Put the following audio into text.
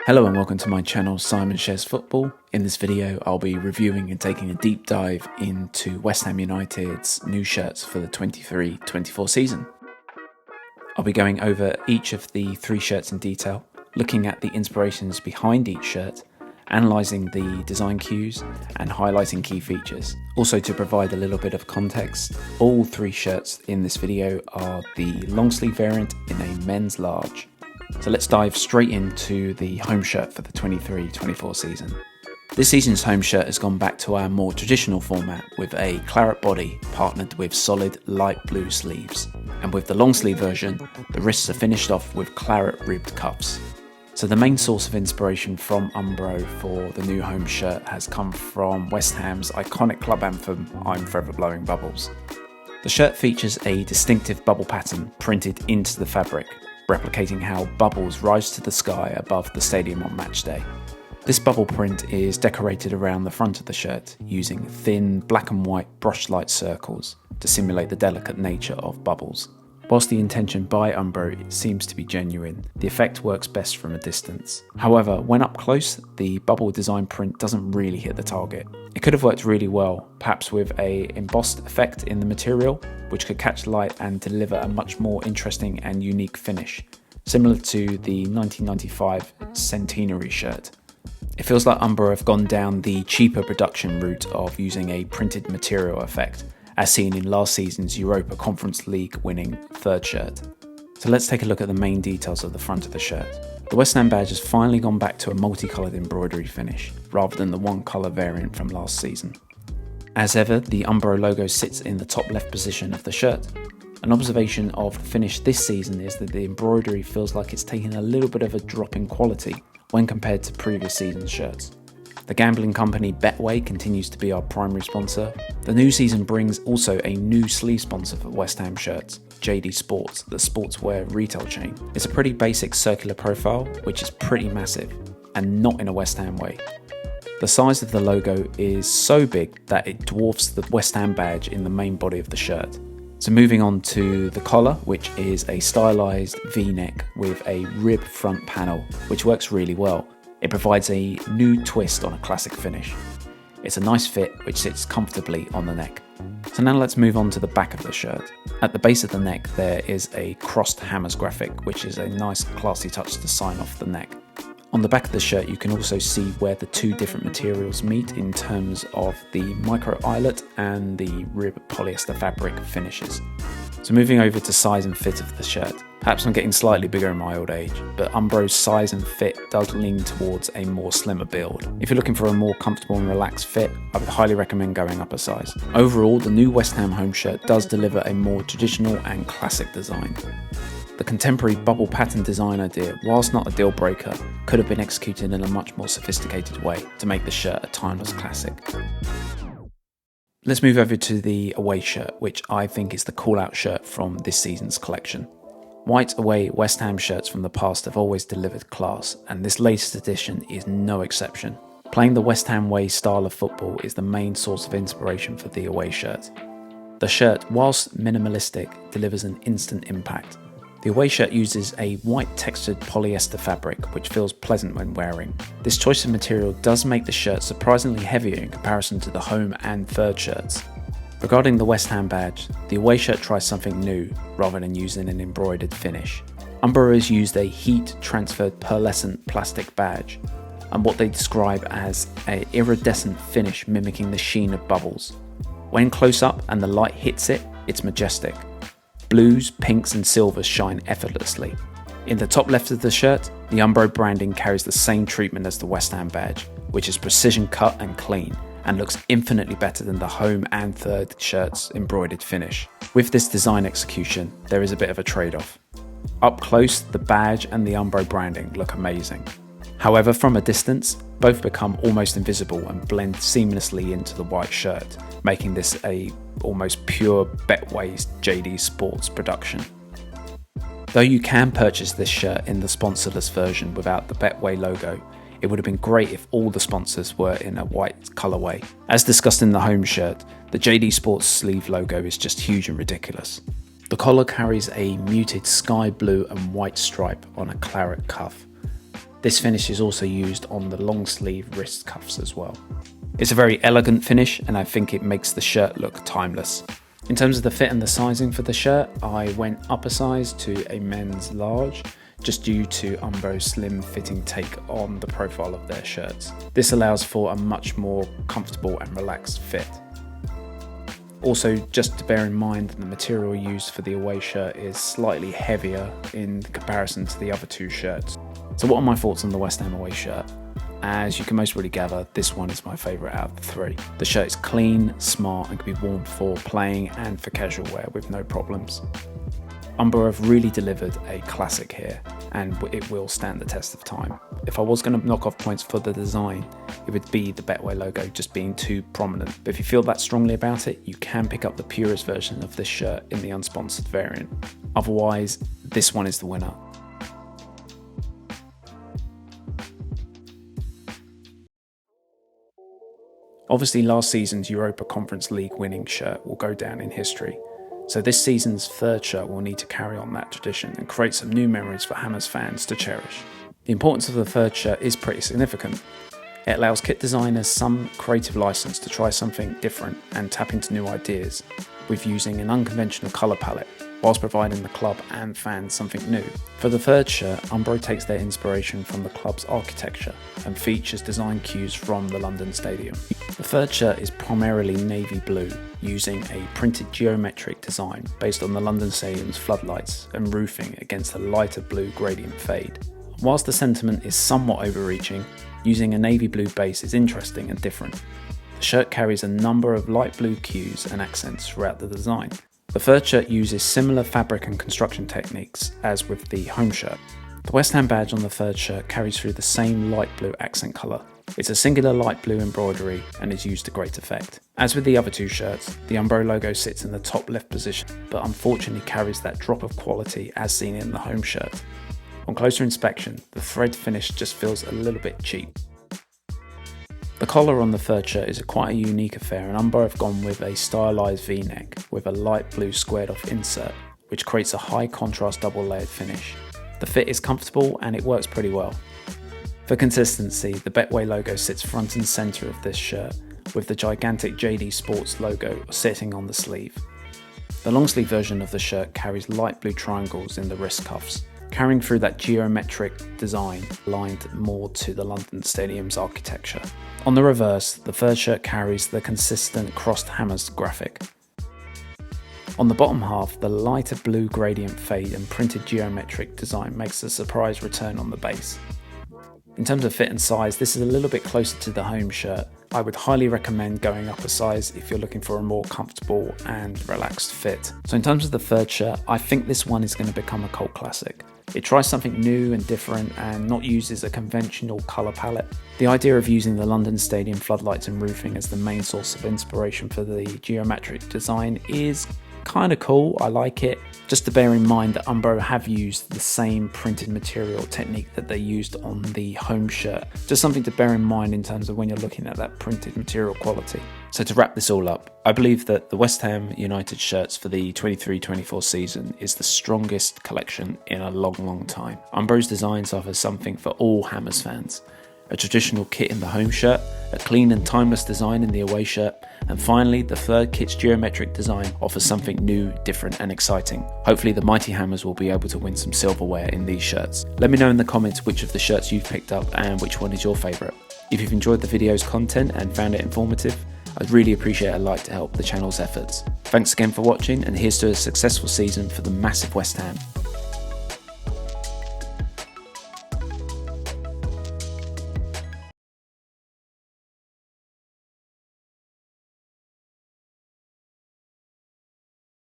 Hello and welcome to my channel Simon Shares Football. In this video I'll be reviewing and taking a deep dive into West Ham United's new shirts for the 23-24 season. I'll be going over each of the three shirts in detail, looking at the inspirations behind each shirt, analysing the design cues and highlighting key features. Also, to provide a little bit of context, all three shirts in this video are the long sleeve variant in a men's large. So let's dive straight into the home shirt for the 23-24 season. This season's home shirt has gone back to our more traditional format with a claret body partnered with solid light blue sleeves. And with the long sleeve version, the wrists are finished off with claret ribbed cuffs. So the main source of inspiration from Umbro for the new home shirt has come from West Ham's iconic club anthem, I'm Forever Blowing Bubbles. The shirt features a distinctive bubble pattern printed into the fabric, replicating how bubbles rise to the sky above the stadium on match day. This bubble print is decorated around the front of the shirt using thin black and white brushed light circles to simulate the delicate nature of bubbles. Whilst the intention by Umbro seems to be genuine, the effect works best from a distance. However, when up close, the bubble design print doesn't really hit the target. It could have worked really well, perhaps with an embossed effect in the material, which could catch light and deliver a much more interesting and unique finish, similar to the 1995 Centenary shirt. It feels like Umbro have gone down the cheaper production route of using a printed material effect, as seen in last season's Europa Conference League winning third shirt. So let's take a look at the main details of the front of the shirt. The West Ham badge has finally gone back to a multicoloured embroidery finish, rather than the one colour variant from last season. As ever, the Umbro logo sits in the top left position of the shirt. An observation of the finish this season is that the embroidery feels like it's taken a little bit of a drop in quality when compared to previous season's shirts. The gambling company Betway continues to be our primary sponsor. The new season brings also a new sleeve sponsor for West Ham shirts, JD Sports, the sportswear retail chain. It's a pretty basic circular profile, which is pretty massive, and not in a West Ham way. The size of the logo is so big that it dwarfs the West Ham badge in the main body of the shirt. So moving on to the collar, which is a stylized V-neck with a rib front panel, which works really well. It provides a new twist on a classic finish. It's a nice fit which sits comfortably on the neck. So now let's move on to the back of the shirt. At the base of the neck there is a crossed hammers graphic, which is a nice classy touch to sign off the neck. On the back of the shirt you can also see where the two different materials meet in terms of the micro eyelet and the rib polyester fabric finishes. So moving over to size and fit of the shirt. Perhaps I'm getting slightly bigger in my old age, but Umbro's size and fit does lean towards a more slimmer build. If you're looking for a more comfortable and relaxed fit, I would highly recommend going up a size. Overall, the new West Ham home shirt does deliver a more traditional and classic design. The contemporary bubble pattern design idea, whilst not a deal breaker, could have been executed in a much more sophisticated way to make the shirt a timeless classic. Let's move over to the away shirt, which I think is the call-out shirt from this season's collection. White away West Ham shirts from the past have always delivered class, and this latest edition is no exception. Playing the West Ham way style of football is the main source of inspiration for the away shirt. The shirt, whilst minimalistic, delivers an instant impact. The away shirt uses a white textured polyester fabric which feels pleasant when wearing. This choice of material does make the shirt surprisingly heavier in comparison to the home and third shirts. Regarding the West Ham badge, the away shirt tries something new rather than using an embroidered finish. Umbro has used a heat transferred pearlescent plastic badge and what they describe as an iridescent finish mimicking the sheen of bubbles. When close up and the light hits it, it's majestic. Blues, pinks and silvers shine effortlessly. In the top left of the shirt, the Umbro branding carries the same treatment as the West Ham badge, which is precision cut and clean, and looks infinitely better than the home and third shirt's embroidered finish. With this design execution, there is a bit of a trade-off. Up close, the badge and the Umbro branding look amazing. However, from a distance, both become almost invisible and blend seamlessly into the white shirt, making this a almost pure Betway's JD Sports production. Though you can purchase this shirt in the sponsorless version without the Betway logo, it would have been great if all the sponsors were in a white colourway. As discussed in the home shirt, the JD Sports sleeve logo is just huge and ridiculous. The collar carries a muted sky blue and white stripe on a claret cuff. This finish is also used on the long sleeve wrist cuffs as well. It's a very elegant finish, and I think it makes the shirt look timeless. In terms of the fit and the sizing for the shirt, I went up a size to a men's large, just due to Umbro's slim fitting take on the profile of their shirts. This allows for a much more comfortable and relaxed fit. Also, just to bear in mind that the material used for the away shirt is slightly heavier in comparison to the other two shirts. So what are my thoughts on the West Ham away shirt? As you can most really gather, this one is my favourite out of the three. The shirt is clean, smart, and can be worn for playing and for casual wear with no problems. Umbro have really delivered a classic here, and it will stand the test of time. If I was going to knock off points for the design, it would be the Betway logo just being too prominent. But if you feel that strongly about it, you can pick up the purest version of this shirt in the unsponsored variant. Otherwise, this one is the winner. Obviously, last season's Europa Conference League winning shirt will go down in history, so this season's third shirt will need to carry on that tradition and create some new memories for Hammers fans to cherish. The importance of the third shirt is pretty significant. It allows kit designers some creative license to try something different and tap into new ideas with using an unconventional colour palette, whilst providing the club and fans something new. For the third shirt, Umbro takes their inspiration from the club's architecture and features design cues from the London Stadium. The third shirt is primarily navy blue, using a printed geometric design based on the London Stadium's floodlights and roofing against a lighter blue gradient fade. Whilst the sentiment is somewhat overreaching, using a navy blue base is interesting and different. The shirt carries a number of light blue cues and accents throughout the design. The third shirt uses similar fabric and construction techniques as with the home shirt. The West Ham badge on the third shirt carries through the same light blue accent colour. It's a singular light blue embroidery and is used to great effect. As with the other two shirts, the Umbro logo sits in the top left position, but unfortunately carries that drop of quality as seen in the home shirt. On closer inspection, the thread finish just feels a little bit cheap. The collar on the third shirt is quite a unique affair, and Umbro have gone with a stylised V-neck with a light blue squared off insert, which creates a high contrast double layered finish. The fit is comfortable and it works pretty well. For consistency, the Betway logo sits front and centre of this shirt, with the gigantic JD Sports logo sitting on the sleeve. The long sleeve version of the shirt carries light blue triangles in the wrist cuffs, carrying through that geometric design aligned more to the London Stadium's architecture. On the reverse, the third shirt carries the consistent crossed hammers graphic. On the bottom half, the lighter blue gradient fade and printed geometric design makes a surprise return on the base. In terms of fit and size, this is a little bit closer to the home shirt. I would highly recommend going up a size if you're looking for a more comfortable and relaxed fit. So in terms of the third shirt, I think this one is going to become a cult classic. It tries something new and different and not uses a conventional colour palette. The idea of using the London Stadium floodlights and roofing as the main source of inspiration for the geometric design is kind of cool. I like it. Just to bear in mind that Umbro have used the same printed material technique that they used on the home shirt. Just something to bear in mind in terms of when you're looking at that printed material quality. So to wrap this all up, I believe that the West Ham United shirts for the 23-24 season is the strongest collection in a long time. Umbro's designs offer something for all Hammers fans. A traditional kit in the home shirt, a clean and timeless design in the away shirt, and finally the third kit's geometric design offers something new, different and exciting. Hopefully the mighty Hammers will be able to win some silverware in these shirts. Let me know in the comments which of the shirts you've picked up and which one is your favourite. If you've enjoyed the video's content and found it informative, I'd really appreciate a like to help the channel's efforts. Thanks again for watching, and here's to a successful season for the massive West Ham.